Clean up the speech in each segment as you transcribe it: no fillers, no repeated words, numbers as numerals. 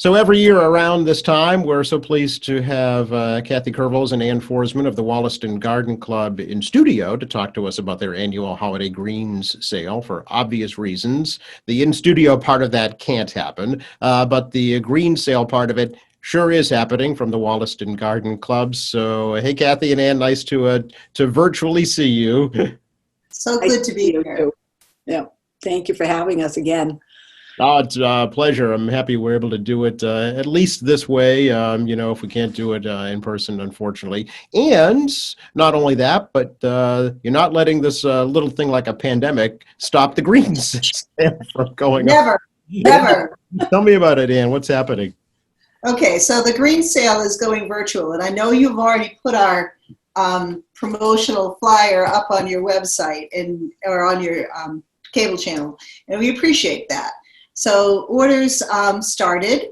So every year around this time, we're so pleased to have Kathy Kurvels and Ann Forsman of the Wollaston Garden Club in studio to talk to us about their annual Holiday Greens sale for obvious reasons. The in-studio part of that can't happen, but the green sale part of it sure is happening from the Wollaston Garden Club. So, hey, Kathy and Ann, nice to virtually see you. So Nice good to be you here. too. Yeah. Thank you for having us again. Oh, it's a pleasure. I'm happy we're able to do it at least this way, if we can't do it in person, unfortunately. And not only that, but you're not letting this little thing like a pandemic stop the greens from going up. Never, never. Tell me about it, Ann. What's happening? Okay, so the green sale is going virtual, and I know you've already put our promotional flyer up on your website or on your cable channel, and we appreciate that. So orders started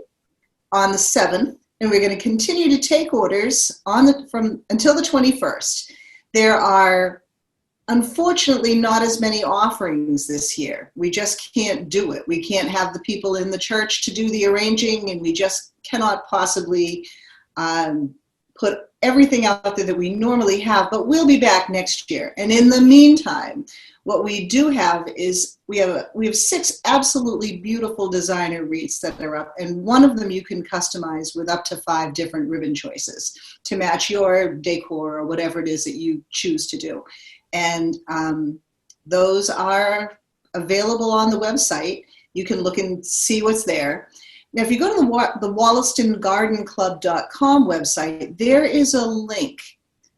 on the 7th, and we're going to continue to take orders until the 21st. There are unfortunately not as many offerings this year. We just can't do it. We can't have the people in the church to do the arranging, and we just cannot possibly put everything out there that we normally have, but we'll be back next year. And in the meantime, what we do have is we have 6 absolutely beautiful designer wreaths that are up, and one of them you can customize with up to 5 different ribbon choices to match your decor or whatever it is that you choose to do. And those are available on the website. You can look and see what's there. Now, if you go to the WollastonGardenClub.com website, there is a link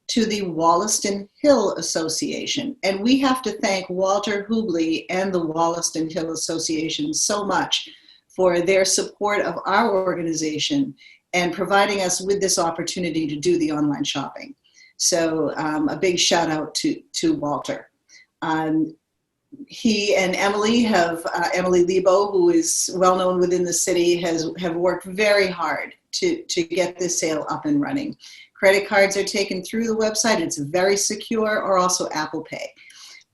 to the Wollaston Hill Association. And we have to thank Walter Hubley and the Wollaston Hill Association so much for their support of our organization and providing us with this opportunity to do the online shopping. So a big shout out to Walter. He and Emily Emily Lebo, who is well known within the city, have worked very hard to get this sale up and running. Credit cards are taken through the website. It's very secure, or also Apple Pay.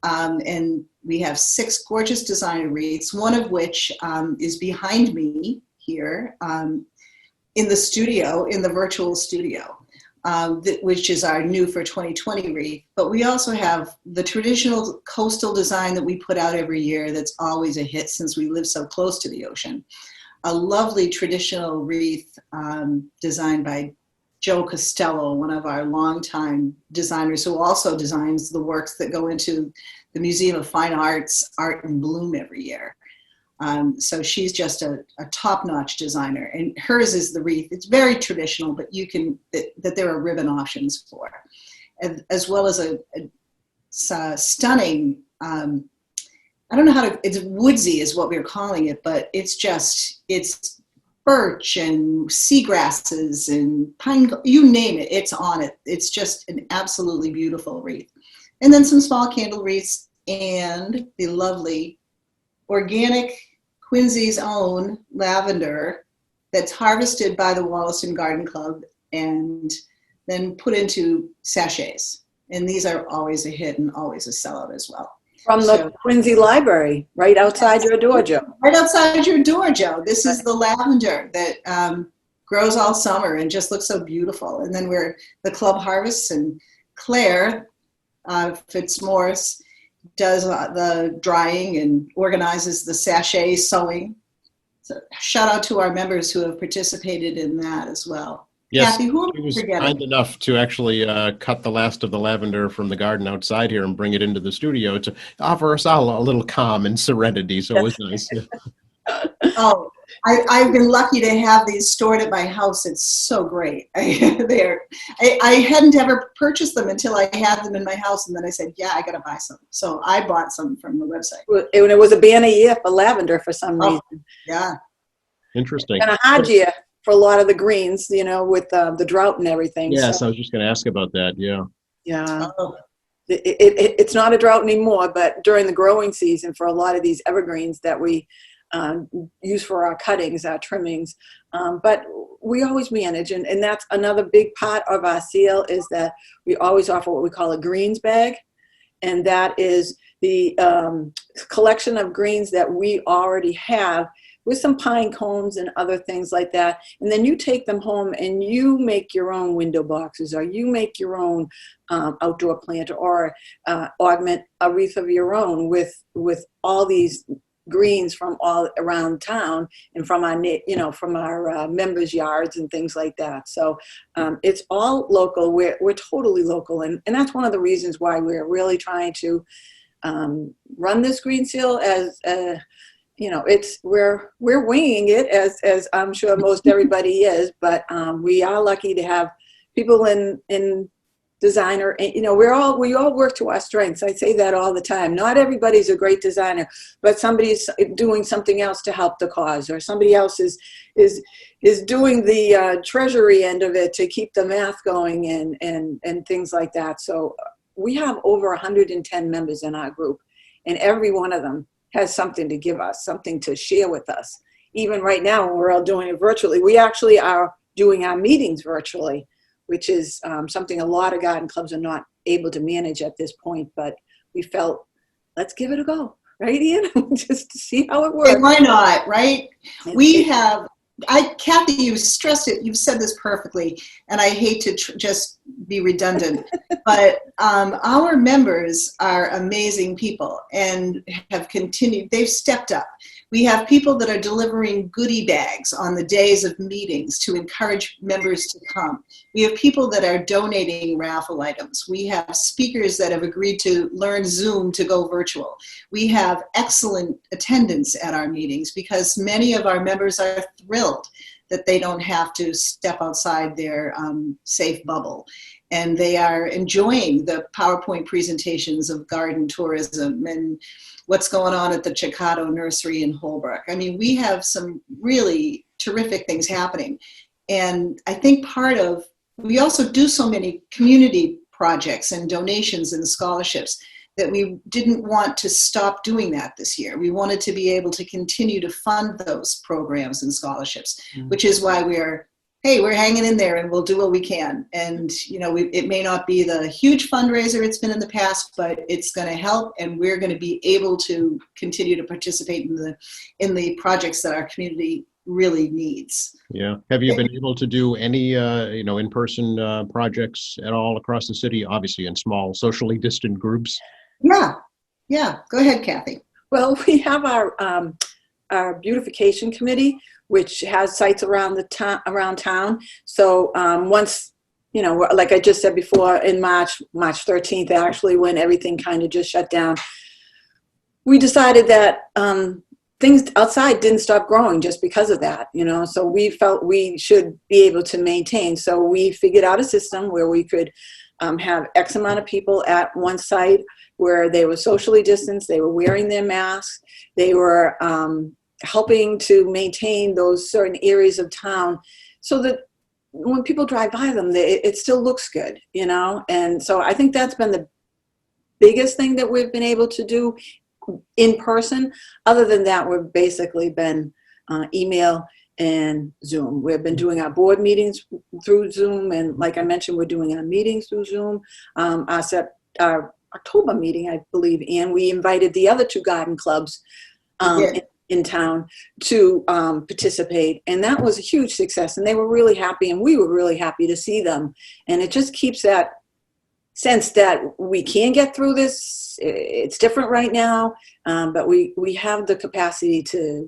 And we have 6 gorgeous designer wreaths, one of which is behind me here in the studio, in the virtual studio. Which is our new for 2020 wreath. But we also have the traditional coastal design that we put out every year that's always a hit since we live so close to the ocean. A lovely traditional wreath designed by Joe Costello, one of our longtime designers, who also designs the works that go into the Museum of Fine Arts Art in Bloom every year. So she's just a top-notch designer, and hers is the wreath. It's very traditional, but that there are ribbon options for, as well as a stunning. I don't know it's woodsy is what we're calling it, but it's birch and seagrasses and pine. You name it, it's on it. It's just an absolutely beautiful wreath, and then some small candle wreaths and the lovely organic Quincy's own lavender that's harvested by the Wollaston Garden Club and then put into sachets. And these are always a hit and always a sellout as well. From the Quincy Library, right outside your door, Joe. Right outside your door, Joe. This is the lavender that grows all summer and just looks so beautiful. And then the club harvests, and Claire Fitzmaurice does the drying and organizes the sachet sewing. So shout out to our members who have participated in that as well. Yes, Kathy, who he was kind enough to actually cut the last of the lavender from the garden outside here and bring it into the studio to offer us all a little calm and serenity. So it was nice. Oh, I've been lucky to have these stored at my house. It's so great. I hadn't ever purchased them until I had them in my house, and then I said, yeah, I got to buy some. So I bought some from the website. It was a banner year for lavender for some reason. Yeah. Interesting. And a hard year for a lot of the greens, with the drought and everything. Yes, I was just going to ask about that. Yeah. Yeah. Oh. It's not a drought anymore, but during the growing season for a lot of these evergreens that we use for our cuttings, our trimmings, but we always manage, and that's another big part of our sale is that we always offer what we call a greens bag, and that is the collection of greens that we already have with some pine cones and other things like that. And then you take them home and you make your own window boxes, or you make your own outdoor plant, or augment a wreath of your own with all these greens from all around town and from our members' yards and things like that. So it's all local. We're totally local, and that's one of the reasons why we're really trying to run this green seal as we're winging it as I'm sure most everybody is, but we are lucky to have people in designer, and we all work to our strengths. I say that all the time. Not everybody's a great designer, but somebody's doing something else to help the cause, or somebody else is doing the treasury end of it to keep the math going and things like that. So we have over 110 members in our group, and every one of them has something to give us, something to share with us. Even right now, when we're all doing it virtually, we actually are doing our meetings virtually, which is something a lot of garden clubs are not able to manage at this point. But we felt, let's give it a go, right, Ian? Just to see how it works. Hey, why not, right? We have, Kathy, you stressed it. You've said this perfectly, and I hate to just be redundant, but our members are amazing people and have continued. They've stepped up. We have people that are delivering goodie bags on the days of meetings to encourage members to come. We have people that are donating raffle items. We have speakers that have agreed to learn Zoom to go virtual. We have excellent attendance at our meetings because many of our members are thrilled that they don't have to step outside their safe bubble. And they are enjoying the PowerPoint presentations of garden tourism and what's going on at the Chicado Nursery in Holbrook. I mean, we have some really terrific things happening. And I think we also do so many community projects and donations and scholarships that we didn't want to stop doing that this year. We wanted to be able to continue to fund those programs and scholarships, which is why we're hanging in there and we'll do what we can. And, it may not be the huge fundraiser it's been in the past, but it's going to help, and we're going to be able to continue to participate in the projects that our community really needs. Yeah. Have you been able to do any, in-person projects at all across the city, obviously in small, socially distant groups? Yeah. Go ahead, Kathy. Well, we have our beautification committee, which has sites around town. So once, like I just said before, in March 13th, actually, when everything kind of just shut down, we decided that things outside didn't stop growing just because of that, so we felt we should be able to maintain. So we figured out a system where we could have X amount of people at one site where they were socially distanced, they were wearing their masks, they were helping to maintain those certain areas of town so that when people drive by them, it still looks good, And so I think that's been the biggest thing that we've been able to do in person. Other than that, we've basically been email and Zoom. We've been doing our board meetings through Zoom. And like I mentioned, we're doing our meetings through Zoom. Our October meeting, I believe, and we invited the other two garden clubs in town to participate, and that was a huge success, and they were really happy, and we were really happy to see them. And it just keeps that sense that we can get through this. It's different right now, but we have the capacity to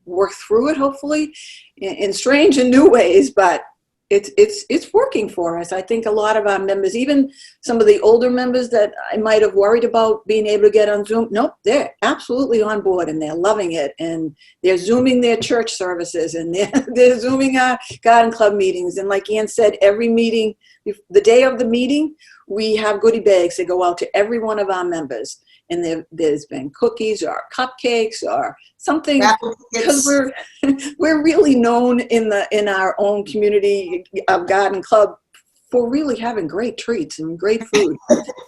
work through it, hopefully in strange and new ways, but it's working for us. I think a lot of our members, even some of the older members that I might have worried about being able to get on Zoom, nope, they're absolutely on board and they're loving it. And they're Zooming their church services, and they're Zooming our garden club meetings. And like Ann said, every meeting, the day of the meeting, we have goodie bags that go out to every one of our members. And there's been cookies or cupcakes or something, because we're really known in our own community of garden club for really having great treats and great food.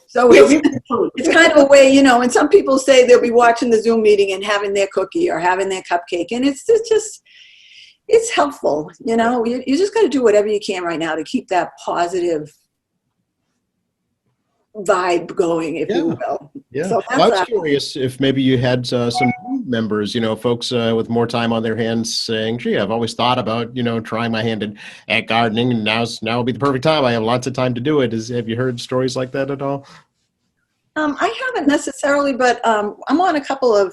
So it's kind of a way, and some people say they'll be watching the Zoom meeting and having their cookie or having their cupcake, and it's helpful. You just got to do whatever you can right now to keep that positive vibe going, if you will. Yeah. So I was curious if maybe you had some members, folks with more time on their hands saying, gee, I've always thought about, trying my hand at gardening, and now would be the perfect time. I have lots of time to do it. Have you heard stories like that at all? I haven't necessarily, but I'm on a couple of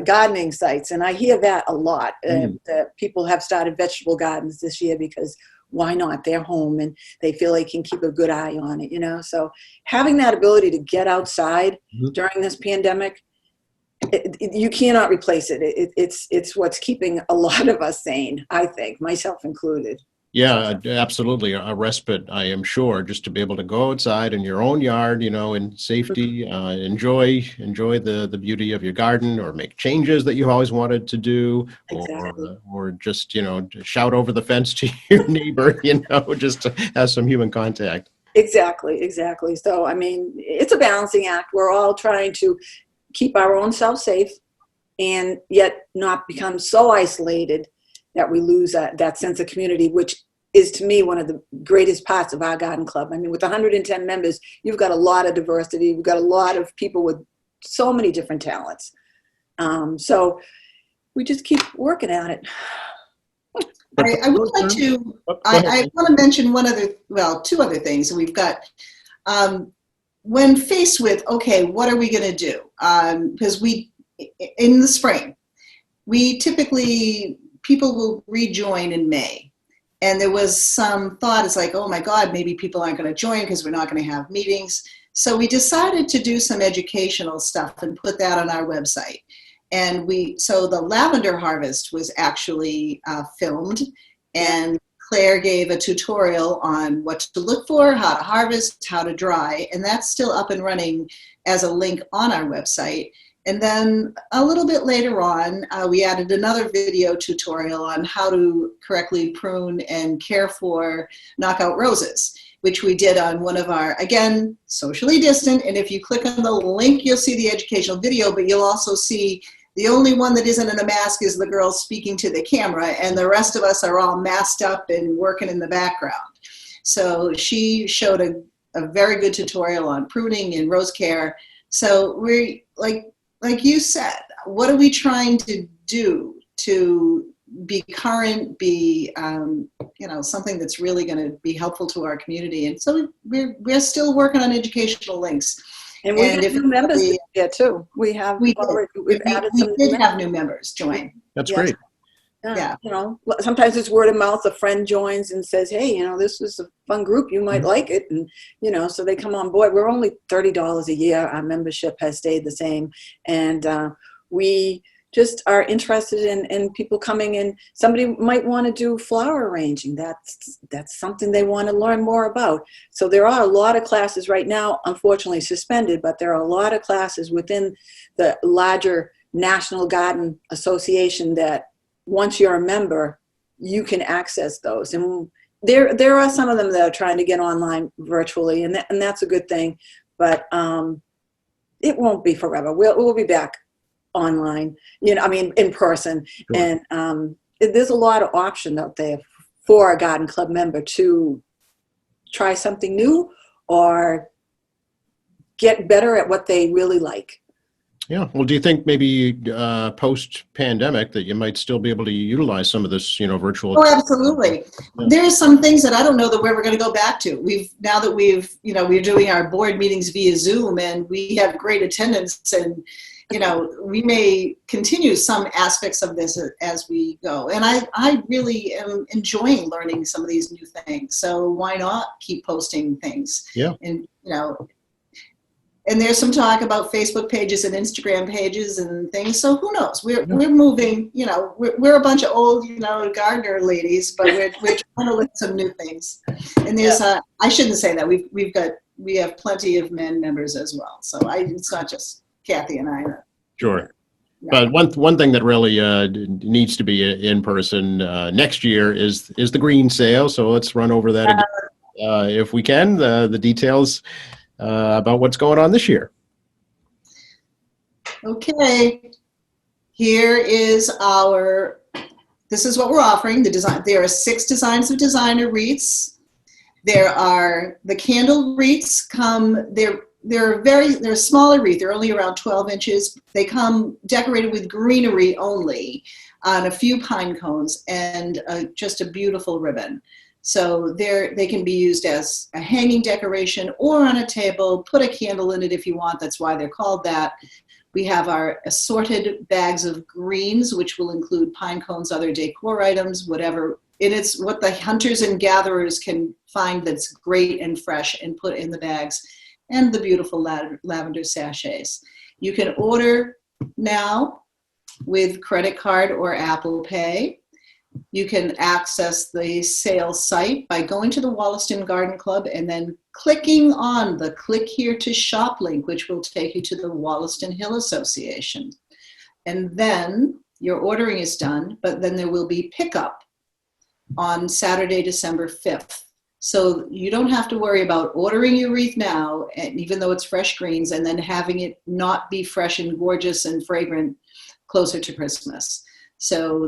gardening sites, and I hear that a lot. That people have started vegetable gardens this year because why not? They're home and they feel they can keep a good eye on it, So having that ability to get outside during this pandemic, you cannot replace it. It's what's keeping a lot of us sane, I think, myself included. Yeah, absolutely. A respite, I am sure, just to be able to go outside in your own yard, in safety, enjoy the beauty of your garden, or make changes that you've always wanted to do, Exactly. or just, shout over the fence to your neighbor, just to have some human contact. Exactly. So, I mean, it's a balancing act. We're all trying to keep our own self safe and yet not become so isolated that we lose that sense of community, which is, to me, one of the greatest parts of our garden club. I mean, with 110 members, you've got a lot of diversity. You've got a lot of people with so many different talents. So we just keep working at it. I would like to, I want to mention two other things. We've got, when faced with, okay, what are we going to do? Because in the spring, people will rejoin in May. And there was some thought, it's like, oh my God, maybe people aren't going to join because we're not going to have meetings. So we decided to do some educational stuff and put that on our website. And so the lavender harvest was actually filmed, and Claire gave a tutorial on what to look for, how to harvest, how to dry, and that's still up and running as a link on our website. And then a little bit later on, we added another video tutorial on how to correctly prune and care for knockout roses, which we did on one of our, again, socially distant. And if you click on the link, you'll see the educational video, but you'll also see the only one that isn't in a mask is the girl speaking to the camera, and the rest of us are all masked up and working in the background. So she showed a very good tutorial on pruning and rose care. So we're like you said, what are we trying to do to be current, be something that's really going to be helpful to our community? And so we're still working on educational links. And we have new members this year too. We've added some. We did have new members join. That's great. Yeah. Sometimes it's word of mouth. A friend joins and says, hey, this is a fun group. You might like it. And, so they come on board. We're only $30 a year. Our membership has stayed the same. And we just are interested in people coming in. Somebody might want to do flower arranging. That's something they want to learn more about. So there are a lot of classes right now, unfortunately suspended, but there are a lot of classes within the larger National Garden Association that once you're a member, you can access those. And there are some of them that are trying to get online virtually, and that's a good thing. But it won't be forever. We'll be back online, in person. Sure. And there's a lot of option out there for a garden club member to try something new or get better at what they really like. Yeah. Well, do you think maybe post-pandemic that you might still be able to utilize some of this, virtual? Oh, absolutely. Yeah. There's some things that I don't know that we're going to go back to. We're doing our board meetings via Zoom, and we have great attendance, and we may continue some aspects of this as we go. And I really am enjoying learning some of these new things. So why not keep posting things? Yeah. And, and there's some talk about Facebook pages and Instagram pages and things. So who knows? We're moving, we're a bunch of old, gardener ladies, but we're trying to learn some new things. And there's, I shouldn't say that. We have plenty of men members as well. So it's not just Kathy and I. Sure. Yeah. But one thing that really needs to be in person next year is the green sale. So let's run over that again, if we can, the details about what's going on this year. Okay. This is what we're offering. There are 6 designs of designer wreaths. There are the candle wreaths they're a smaller wreath. They're only around 12 inches. They come decorated with greenery only on a few pine cones and just a beautiful ribbon. So they can be used as a hanging decoration or on a table. Put a candle in it if you want. That's why they're called that. We have our assorted bags of greens, which will include pine cones, other decor items, whatever. And it's what the hunters and gatherers can find that's great and fresh and put in the bags, and the beautiful lavender sachets. You can order now with credit card or Apple Pay. You can access the sales site by going to the Wollaston Garden Club and then clicking on the Click Here to Shop link, which will take you to the Wollaston Hill Association. And then your ordering is done, but then there will be pickup on Saturday, December 5th. So you don't have to worry about ordering your wreath now, and even though it's fresh greens, and then having it not be fresh and gorgeous and fragrant closer to Christmas. So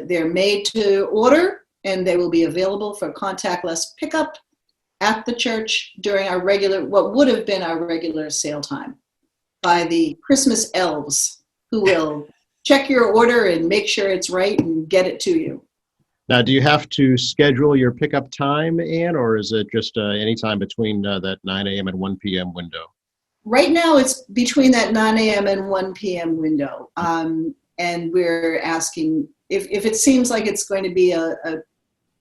they're made to order, and they will be available for contactless pickup at the church during what would have been our regular sale time by the Christmas elves, who will check your order and make sure it's right and get it to you. Now, do you have to schedule your pickup time, Ann, or is it just any time between that 9 a.m. and 1 p.m. window? Right now, it's between that 9 a.m. and 1 p.m. window. And we're asking if it seems like it's going to be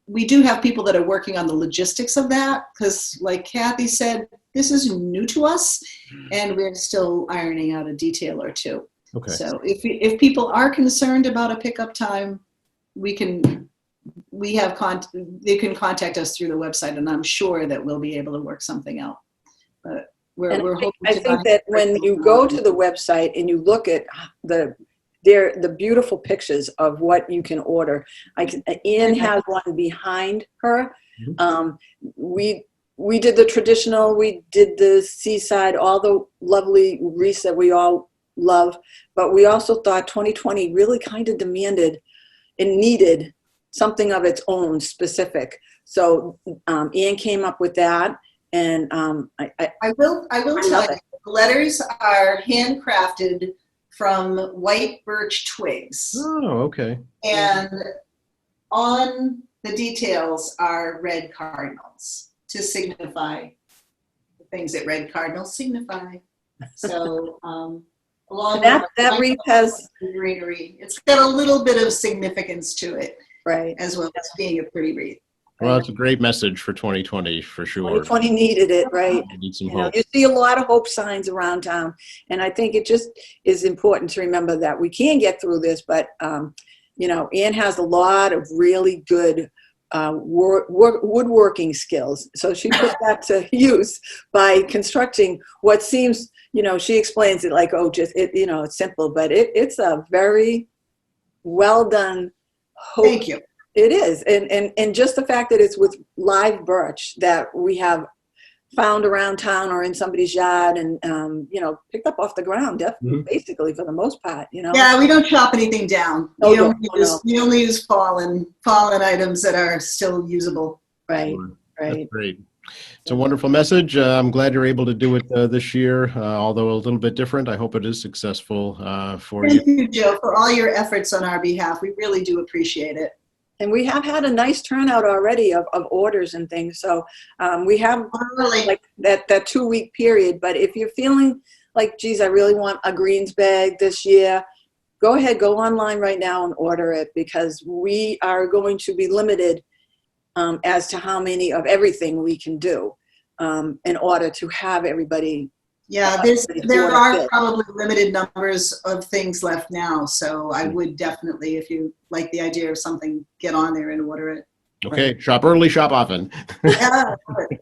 we do have people that are working on the logistics of that, because like Kathy said, this is new to us and we're still ironing out a detail or two. Okay. So if people are concerned about a pickup time, they can contact us through the website, and I'm sure that we'll be able to work something out. But we're hoping I think that when you go to the website and you look at the beautiful pictures of what you can order. Ian has one behind her. We did the traditional, we did the seaside, all the lovely wreaths that we all love, but we also thought 2020 really kind of demanded and needed something of its own specific. So Ian came up with that, and I will tell you, the letters are handcrafted from white birch twigs. Oh, okay. And on the details are red cardinals to signify the things that red cardinals signify. So along that wreath has greenery. It's got a little bit of significance to it, right, as well as being a pretty wreath. Well, it's a great message for 2020 for sure. 2020 needed it, right? We need some hope. You see a lot of hope signs around town, and I think it just is important to remember that we can get through this. But Ann has a lot of really good woodworking skills, so she put that to use by constructing what seems, she explains it like, it's simple, but it's a very well done. Thank you. It is, and just the fact that it's with live birch that we have found around town or in somebody's yard and picked up off the ground, basically for the most part. Yeah, we don't chop anything down. We only use fallen items that are still usable. Right. That's great. It's a wonderful message. I'm glad you're able to do it this year, although a little bit different. I hope it is successful for you. Thank you, Joe, for all your efforts on our behalf. We really do appreciate it. And we have had a nice turnout already of orders and things. So we have like that 2-week period. But if you're feeling like, geez, I really want a greens bag this year, go ahead, go online right now and order it, because we are going to be limited as to how many of everything we can do in order to have everybody. Yeah, there are probably limited numbers of things left now. So I would definitely, if you like the idea of something, get on there and order it. Okay, shop early, shop often. Yeah.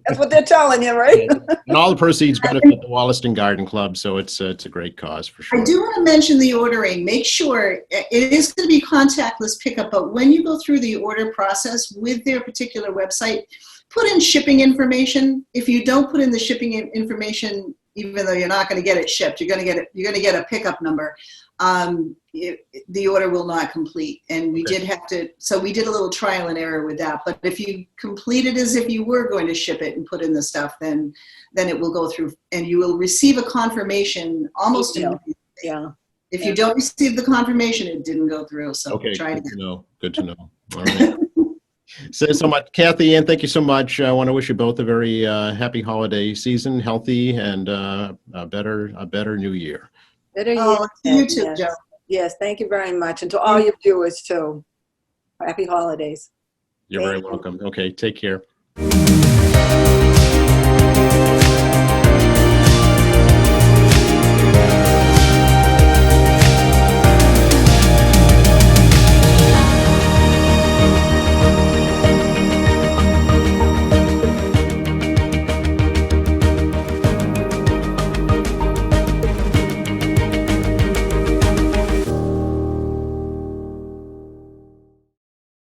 That's what they're telling you, right? And all the proceeds benefit the Wollaston Garden Club, so it's a great cause for sure. I do want to mention the ordering. Make sure it is going to be contactless pickup, but when you go through the order process with their particular website, put in shipping information. If you don't put in the shipping information, even though you're not going to get it shipped, you're going to get a pickup number. the order will not complete. And we Okay. did have to, so we did a little trial and error with that. But if you complete it as if you were going to ship it and put in the stuff, then it will go through and you will receive a confirmation almost Email. immediately. Yeah. If you don't receive the confirmation, it didn't go through. So Okay, try it good again. to know. Good to know. All right. So much, Kathy, Ann, thank you so much. I want to wish you both a very happy holiday season, healthy, and a better new year. Better Oh, yet, you too, yes. Joe. Yes, thank you very much. And to all your viewers too. Happy holidays. You're very Thank you. welcome. Okay, take care.